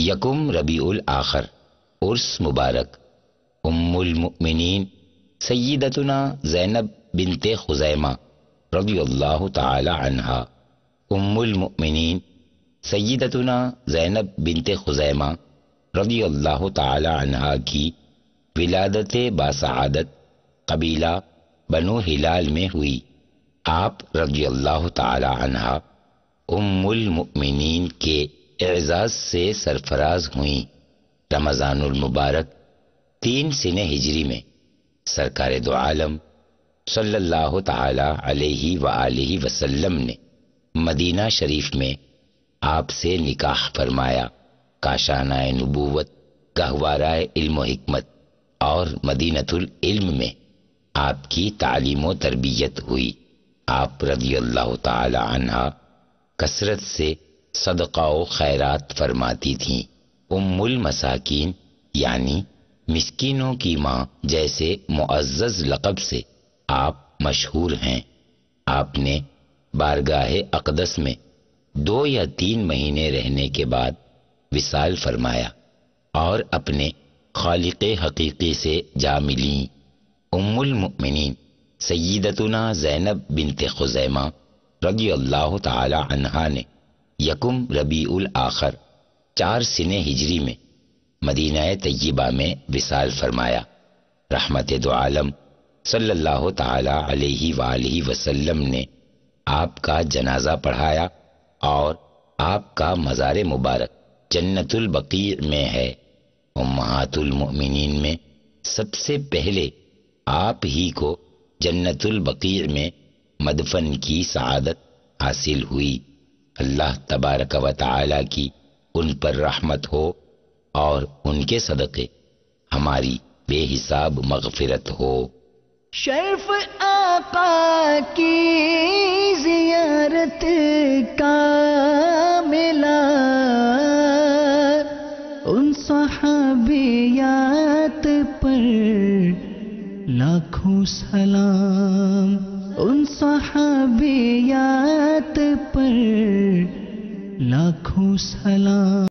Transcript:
یکم ربیع الآخر، عرس مبارک، ام المؤمنین سیدتنا زینب بنت خزیمہ رضی اللہ تعالی عنہا، ام المؤمنین سیدتنا زینب بنت خزیمہ رضی اللہ تعالی عنہا کی ولادت باسعادت قبیلہ بنو ہلال میں ہوئی۔ آپ رضی اللہ تعالی عنہا ام المؤمنین کے اعزاز سے سرفراز ہوئیں۔ رمضان المبارک 3 سنہ ہجری میں سرکار دو عالم صلی اللہ تعالی علیہ وآلہ وسلم نے مدینہ شریف میں آپ سے نکاح فرمایا۔ کاشانہ نبوت، گہوارہ علم و حکمت اور مدینۃ العلم میں آپ کی تعلیم و تربیت ہوئی۔ آپ رضی اللہ تعالی عنہا کثرت سے صدقہ و خیرات فرماتی تھیں۔ ام المساکین یعنی مسکینوں کی ماں جیسے معزز لقب سے آپ مشہور ہیں۔ آپ نے بارگاہ اقدس میں 2 یا 3 مہینے رہنے کے بعد وصال فرمایا اور اپنے خالق حقیقی سے جا ملیں۔ ام المؤمنین سیدتنا زینب بنت خزیمہ رضی اللہ تعالی عنہا نے یکم ربیع الآخر 4 سنہ ہجری میں مدینہ طیبہ میں وصال فرمایا۔ رحمت دو عالم صلی اللہ تعالی علیہ وآلہ وسلم نے آپ کا جنازہ پڑھایا اور آپ کا مزار مبارک جنت البقیع میں ہے۔ امہات المؤمنین میں سب سے پہلے آپ ہی کو جنت البقیع میں مدفن کی سعادت حاصل ہوئی۔ اللہ تبارک و تعالی کی ان پر رحمت ہو اور ان کے صدقے ہماری بے حساب مغفرت ہو۔ شرف آقا کی زیارت کا ملا، ان صحابیات پر لاکھوں سلام، ان صحابیات پر لاکھوں سلام۔